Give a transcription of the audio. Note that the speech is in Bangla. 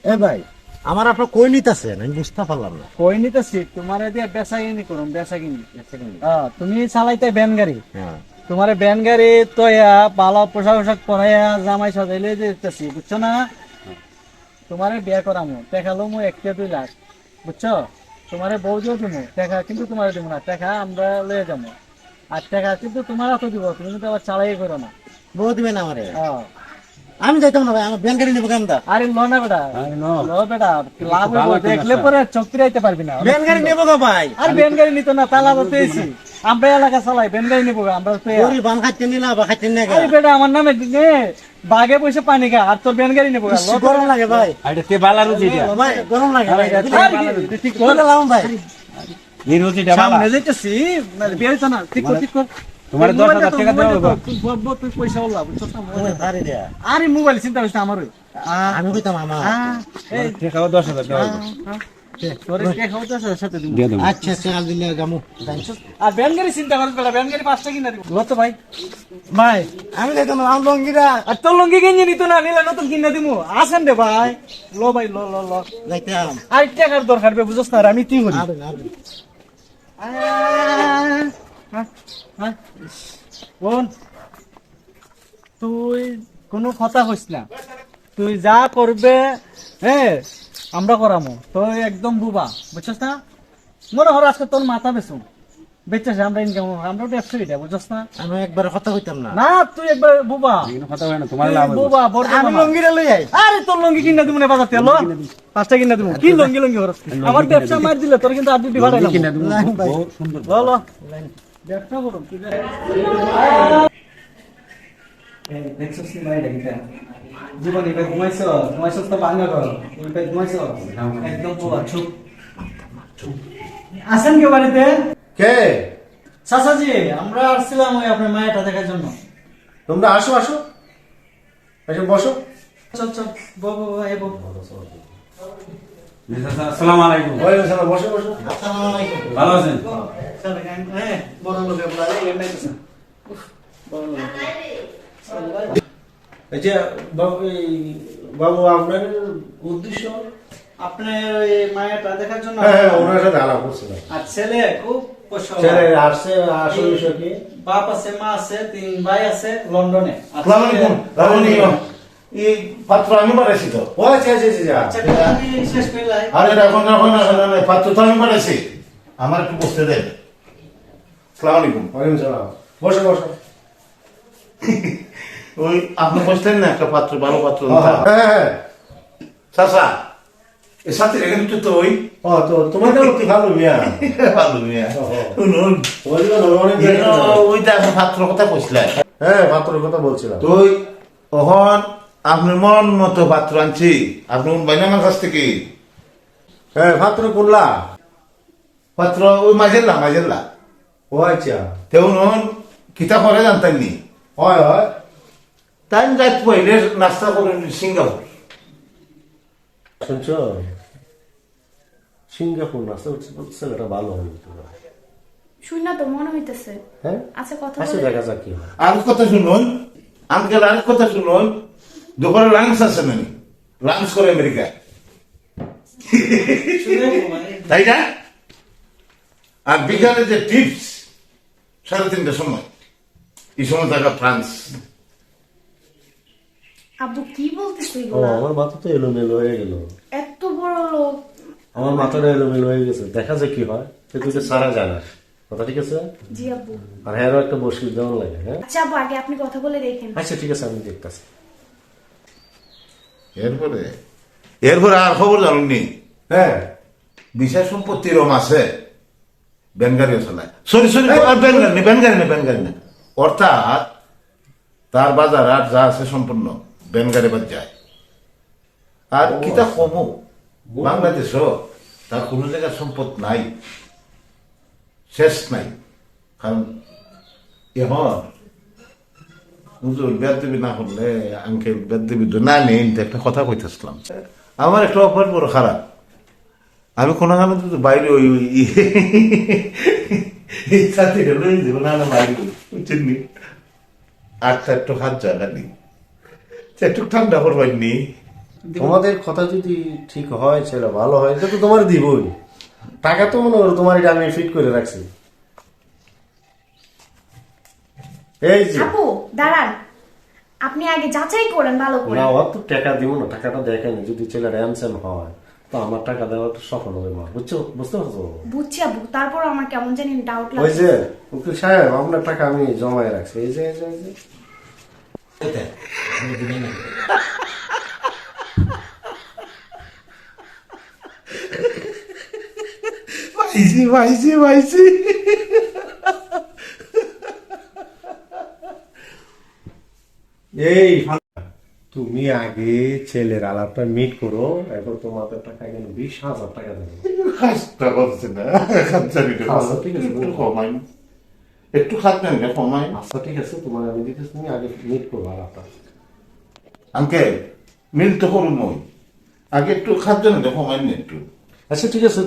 এ ভাই, আমার আপনার কই নিতেছেন আমি বুঝতে পারলাম না। কই নিতেছি তোমার দিয়ে বেচা কিনি করুন, বেচা কিনি। তুমি চালাইতে ব্যান গাড়ি, হ্যাঁ, তোমার ব্যান গাড়ি তো ভালো পোশাক পোশাক পরাইয়া জামাই সাজাইলে যেতেছি, বুঝছো না? তোমারে বিয়ে করামো, টাকা লমো 1-2 লাখ, বুঝছো? তোমারে বউ দিও দিমো টাকা, কিন্তু তোমার দিব না টাকা, আমরা লয়ে যাবো। আর টাকা কিন্তু তোমার হাতে দিব, তুমি কিন্তু আবার চালাই করো না। বউ দিবেন আমারে? হ্যাঁ। আমি যাইতাম না ভাই, আমার ব্যান গাড়ি নেবো কেমন? আরে লো না বেটা, লো বেটা, লাভ হইবো, দেখলে পরে চোখ ফিরাইতে পারবি না। ব্যান গাড়ি নেবো গো ভাই। আর ব্যান গাড়ি নিত না, তালা বলতেছি আমরা এলাকা চালাই, ব্যান গাড়ি নিবো আমরা তো। গরিব বান খাইতে নিলা বা খাইতে না আরে বেটা, আমার নামে নে, বাগে পয়সা পানি খা, আর তোর ব্যান গাড়ি নিবো। গরম লাগে ভাই। এটা তে বালা রুজিটা ভাই গরম লাগে ভাই। ঠিক করে দিলাম ভাই। এই রুজিটা বালা সামনে যাইতেছি, বিয়ে হইতো না, ঠিক কর ঠিক কর। তোমার 10,000 টাকা দেওয়া হবে। তুই পয়সা বললা, বুঝছো না? আরে দেয়া। আরে মোবাইল চিন্তা করছিস আমারই। আমি কইতাম আমার। এই টাকাও 10,000 দেওয়া হবে। তোর কে খাওয়াতে আছে সাথে দিমু। দিয়ে দেবো। আচ্ছা চাল দিলে গামু। আর ব্যান গাড়ি চিন্তা করিস বেটা, ব্যান গাড়ি 5টা কিনা দিব। লো তো ভাই। ভাই আমি যাইতাম না, আমার লঙ্গিরা আর তোর লঙ্গি কিনে নিত না, নিলে নতুন কিনা দিমু। আসেন রে ভাই, লো ভাই লো লো লো। যাইতাম। আর টাকার দরকার বে, বুঝছ না? আর আমি কি করি? আরে আরে। বোন, তুই কোনো কথা হইস না, তুই যা করবে হ্যাঁ আমরা করামো। তুই একদম বুবা, বুঝছস না? মনে হর আজকে তোর মাথা বেসুম বেচছিস, আমরা ইনকাম, আমরা ব্যবসা এটা, বুঝছস না? আমি একবার কথা কইতাম না। না তুই একবার বুবা, এগুলো কথা হয় না, তোমার তুই লাভ হবে। বুবা বড় আমি মামা। লঙ্গিরা লই আই। আরে তোর লঙ্গি কিনা দিব না বাজার তেল, 5টা কিনা দিব। কি লঙ্গি লঙ্গি হরস? আমার ব্যবসা মার দিলে তোর কিন্তু আর দুটি ভাড়াইলাম। কিনা দেবো, লাইন ভাই। বহুত সুন্দর। লো লো ব্যবসা করুন তুই। দেখছিস কি ভাই এটা? জীবন এটা ঘুমাইছ তো ভাঙা কর, এটা ঘুমাইছ একদম পুরা চুপ। আসেন কে বাড়িতে? কে? চাচাজি, আমরা আসছিলাম ওই আপনার মায়েরটা দেখার জন্য। তোমরা আসো আসো, এসে বসো। চল চল, বাবু ভাই বাবু। আসসালামু আলাইকুম। ওয়ালাইকুম আসসালাম, বসো বসো। আসসালামু আলাইকুম। ভালো আছেন? হ্যাঁ, বড় লোক বলা এমনি কিছু। বড় লোক। এই যে বাবু আপনার উদ্দেশ্য? আপনার ওই মায়েরটা দেখার জন্য। হ্যাঁ হ্যাঁ, ওনার সাথে আলাপ করছিলাম। আর ছেলে খুব পয়সা। ছেলে আসছে, আসল বিষয় কি? বাপ আছে, মা আছে, 3 ভাই আছে লন্ডনে। আসসালামু আলাইকুম। এই পাত্র আমি পাঠাইছি তো। ও আচ্ছা আচ্ছা আচ্ছা। আচ্ছা, আমি শেষ করলাই। আরে এখন এখন না, পাত্র তো আমি পাঠাইছি, আমার একটু বসতে দেন। আসসালামু আলাইকুম। ওয়ালাইকুম সালাম। বসো বসো। ওই আপনি বসতেন না, একটা পাত্র, ভালো পাত্র। হ্যাঁ হ্যাঁ চাচা, এর সাথে রেখে দিচ্ছ তো ওই। ও তো তোমার কি ভালো মিয়া? ভালো মিয়া। শুনুন, ওই যে আপনি পাত্র কথা কইছিলেন। হ্যাঁ, পাত্রের কথা বলছিলাম। তো ওই ওহন আপনার মন মতো পাত্র আনছি, আপনি বাইনা আমার কাছ থেকে। হ্যাঁ, পাত্র কোনলা? পাত্র ওই মাঝেল্লা। ও আচ্ছা। তেমন কিতা করে জানতেন নি? হয় হয়। তাই রাত পहिले নাস্তা করেন সিঙ্গাপুর। শুনছো, সিঙ্গাপুর না, ছেলেটা ভালো হবে। শুন না তো মনে হইতেছে। হ্যাঁ, আচ্ছা কথা আচ্ছা বলে দেখা যাক কি হয়। আর কথা শুনুন, আঙ্কেল আর কথা শুনুন, দুপুরে লাঞ্চ আছে নানি, লাঞ্চ করে আমেরিকায়, তাই না? আর বিকালে যে টিপস 3:30টার সময়, এই সময় থাকা ফ্রান্স। আব্বু কি বলতেছে ও, এগুলা? আমার মাথা তো এলোমেলো হয়ে গেল। এত বড় লোক। আমার মাথাটা এলোমেলো হয়ে গেছে, দেখা যাক কি হয়। তুই তো সারা জানাস কথা, ঠিক আছে? জি আব্বু। আর হ্যাঁ, একটা বসির দেওয়া লাগে। হ্যাঁ আচ্ছা আব্বু, আগে আপনি কথা বলে দেখেন। আচ্ছা ঠিক আছে, আমি দেখতেছি। এরপরে আর খবর জানুননি, হ্যাঁ, বিষয় সম্পত্তি রম আছে, ব্যানগাড়িও চালায়। সরি ব্যানগাড়ি না, অর্থাৎ তার বাজার আর যা আছে সম্পূর্ণ ব্যানগাড়ি বাদ যায়। আর কিতা কম, বাংলাদেশও তার কোনো জায়গায় সম্পদ নাই, শেষ নাই। কারণ এখন হুজুর বেদ দেবী না করলে, আঙ্কেল বেদ দেবী না নেই, একটা কথা কইতেছিলাম। আমার একটা অফার বড় খারাপ, আমি কোনো কারণে যদি বাইরে ওই ছাত্রীরা লই দেবো না বাইরে, বুঝছেন নি? আর একটু হাত জায়গা নি, একটু ঠান্ডা করবার নি, তোমাদের কথা যদি ঠিক হয় ছেলে ভালো হয় এটা তো তোমার দিবই। টাকা তো মনে করো তোমার এটা আমি ফিট করে রাখছি। এই যে আপু দাঁড়ান, আপনি আগে যাচাই করেন ভালো করে। না অত টাকা দিব না, টাকাটা দেখেন যদি ছেলের অ্যানসেন হয় তো আমার টাকা দেওয়াটা সফল হবে মা, বুঝছো? বুঝতে পারছো? বুঝছি আপু, তারপর আমার কেমন জানি ডাউট ওই লাগছে। যে উকিল সাহেব আপনার টাকা আমি জমায় রাখছি, এই যে এই যে, এই যে। পাইছি এই তুমি আগে ছেলের আলাপটা মিট করো, এরপর তোমাদের টাকা এখানে 20,000 টাকা দেবো। কাজটা করছে না, খাচ্ছানি আচ্ছা, ঠিক আছে। একটু কমাই, একটু খাচ্ছেন না কমাই। আচ্ছা ঠিক আছে, তোমার আমি দিতেছি, তুমি আগে মিট করো আলাপটা। আঙ্কেল মিল তো করুন, আগে একটু খাচ্ছেন না কমাই না একটু। আচ্ছা ঠিক আছে।